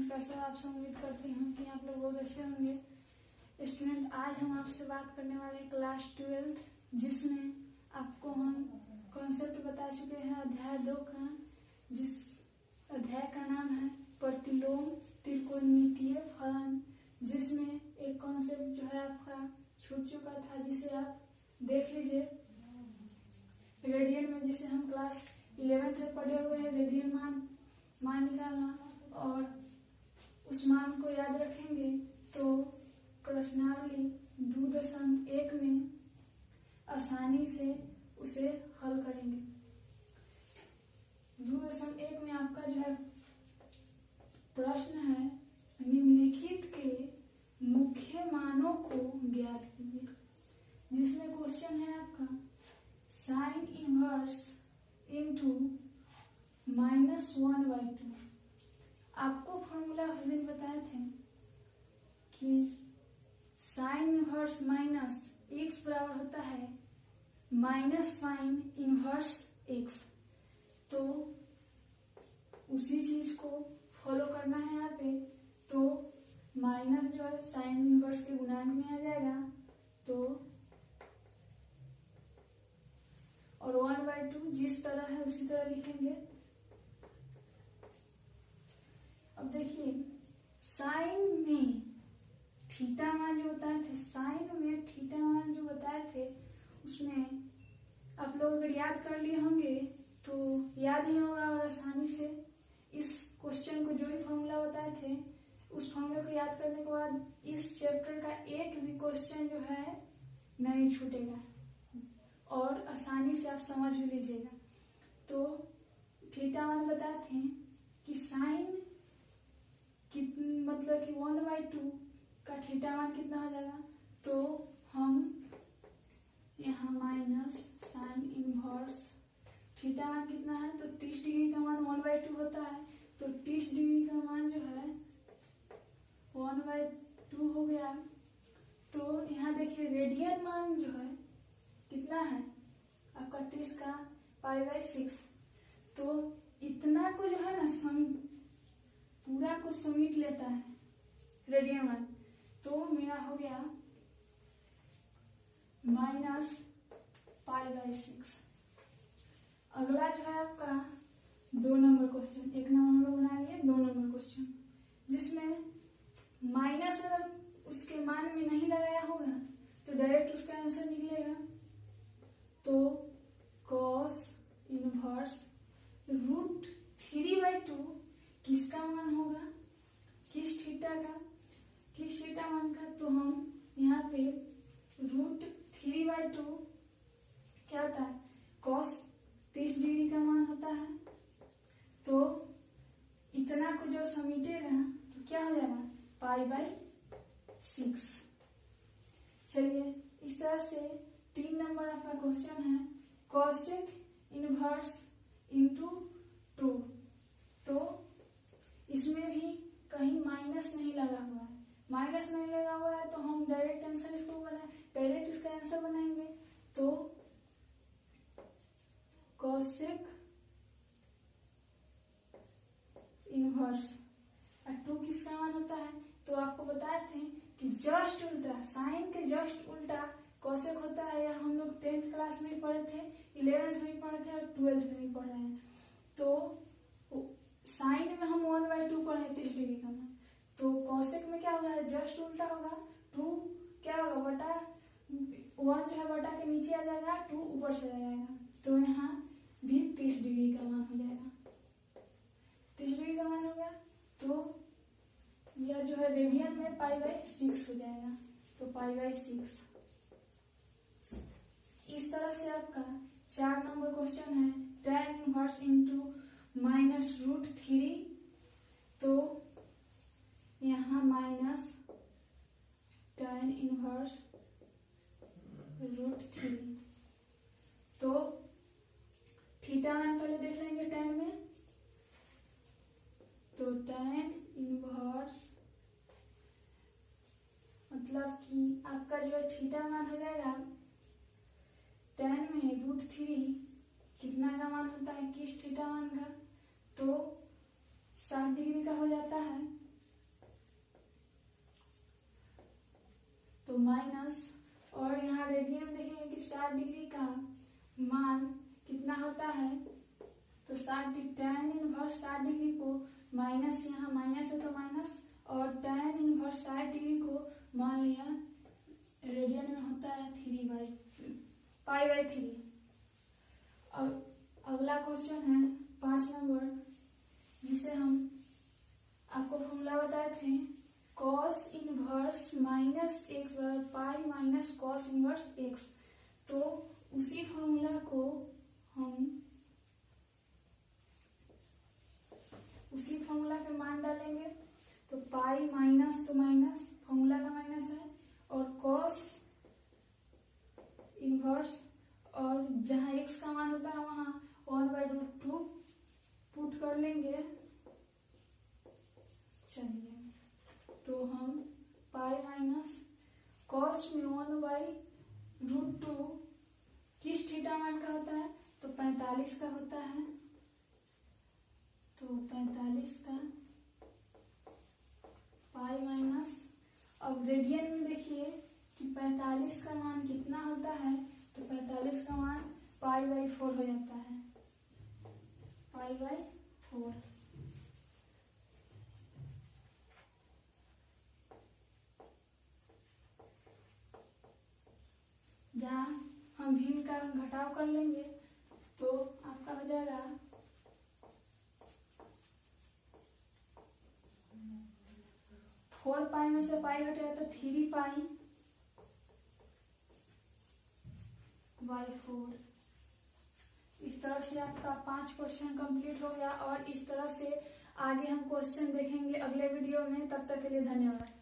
Student, कैसे हो आप सब। उम्मीद करती हूँ कि आप लोग बहुत अच्छे होंगे। स्टूडेंट, आज हम आपसे बात करने वाले हैं क्लास 12 जिसमें आपको हम कॉन्सेप्ट बता चुके हैं अध्याय 2 का, जिस अध्याय का नाम है प्रतिलोम त्रिकोणमितीय फलन, जिसमें एक कॉन्सेप्ट जो है आपका छूट चुका था जिसे आप देख लीजिए। रेडियन में जिसे हम क्लास 11 में पढ़े हुए हैं, रेडियन मान निकालना और उस मान को याद रखेंगे तो प्रश्नावली 2.1 में आसानी से उसे हल करेंगे। 2.1 में आपका जो है प्रश्न है निम्नलिखित के मुख्य मानों को ज्ञात कीजिए, जिसमें क्वेश्चन है आपका साइन इनवर्स इनटू -1/2। आपको फॉर्मूला उस दिन बताए थे कि साइन इनवर्स माइनस एक्स बराबर होता है माइनस साइन इनवर्स एक्स। तो उसी चीज को फॉलो करना है यहाँ पे। तो माइनस जो है साइन इनवर्स के गुणांक में आ जाएगा, तो और 1/2 जिस तरह है उसी तरह लिखेंगे। अब देखिए, साइन में थीटा मान जो बताए थे, साइन में थीटा मान जो बताए थे उसमें आप लोग अगर याद कर लिए होंगे तो याद ही होगा और आसानी से इस क्वेश्चन को जो भी फॉर्मूला बताए थे उस फॉर्मूले को याद करने के बाद इस चैप्टर का एक भी क्वेश्चन जो है नहीं छूटेगा और आसानी से आप समझ भी लीजिएगा। तो थीटा मान बताए थे कि साइन मतलब कि 1/2 का थीटा मान कितना हो जाएगा, तो हम यहाँ माइनस साइन इनवर्स थीटा मान कितना है, तो 30 डिग्री का मान 1/2 होता है, तो 30 डिग्री का मान जो है 1/2 हो गया। तो यहाँ देखिए रेडियन मान जो है कितना है आपका 30 का π/6। तो इतना को जो है ना पूरा को समेट लेता है रेडियन मान। तो मेरा हो गया -π/6। अगला जो है आपका 2 नंबर क्वेश्चन, 1 नंबर हम लोग बना लिए 2 नंबर क्वेश्चन, जिसमें माइनस अगर उसके मान में नहीं लगाया होगा तो डायरेक्ट उसका आंसर निकलेगा। तो cos इनवर्स √3/2 किसका मान होगा, किस थीटा का, किस थीटा मान का। तो हम यहाँ पे √3/2 क्या होता है, cos 30 डिग्री का मान होता है। तो इतना को जब समीटेगा तो क्या हो जाएगा π/6। चलिए, इस तरह से 3 नंबर आपका क्वेश्चन है cosec इनवर्स इनटू 2। तो इसमें भी कहीं माइनस नहीं लगा हुआ है, माइनस नहीं लगा हुआ है तो हम डायरेक्ट आंसर इसको डायरेक्ट इसका आंसर बनाएंगे। तो cosec इनवर्स 2 किसका मान होता है, तो आपको बताए थे कि जस्ट उल्टा, साइन के जस्ट उल्टा कॉसेक होता है। यह हम लोग 10th क्लास में ही पढ़े थे, 11th में ही पढ़े थे और 12th में ही पढ़ रहे हैं। तो साइन में हम 1/2 पढ़े 30 डिग्री का मान, तो कॉसेक में क्या होगा, जस्ट उल्टा होगा। 2 क्या होगा बटा 1 जो है बटा के नीचे आ जाएगा, 2 ऊपर चला जाएगा। तो यहाँ भी 30 डिग्री का मान हो जाएगा, 30 डिग्री का मान हो गया। तो यह जो है रेडियन में π/6 हो जाएगा, तो π/6। इस तरह से आपका 4 नंबर क्वेश्चन है tan इनवर्स इनटू -√3। तो यहाँ माइनस tan इनवर्स √3। तो थीटा मान पहले देख लेंगे tan में। तो tan इनवर्स मतलब कि आपका जो थीटा मान हो जाएगा tan में √3 कितना का मान होता है, किस थीटा मान का, तो 60 डिग्री का हो जाता है। तो माइनस, और यहाँ रेडियन में देखेंगे कि 60 डिग्री का मान कितना होता है, तो 60 tan इनवर्स 60 डिग्री को माइनस, यहाँ माइनस है तो माइनस, और tan इनवर्स 60 डिग्री को मान लिया रेडियन में होता है 3/π/3। अगला क्वेश्चन है 5 नंबर, जिसे हम आपको फॉर्मूला बताए थे cos इनवर्स माइनस एक्स बराबर pi minus cos inverse x. तो उसी फॉर्मूला को हम उसी फॉर्मूला पे मान डालेंगे, तो पाई माइनस तो माइनस, फॉर्मूला का माइनस है, और कॉस इनवर्स, और जहाँ x का मान होता है वहाँ 1/√2 पुट कर लेंगे। चलिए, तो हम पाई माइनस कॉस में 1/√2 किस थीटा मान का होता है, तो 45 का होता है, तो 45 का पाई माइनस, अब रेडियन में देखिए कि 45 का मान कितना होता है, तो 45 का मान π/4 हो जाता है, π/4। जहाँ हम भिन्न का घटाव कर लेंगे तो आपका हो जाएगा 4π में से पाई हटेगा तो 3π/4। इस तरह से आपका 5 क्वेश्चन कंप्लीट हो गया, और इस तरह से आगे हम क्वेश्चन देखेंगे अगले वीडियो में। तब तक के लिए धन्यवाद।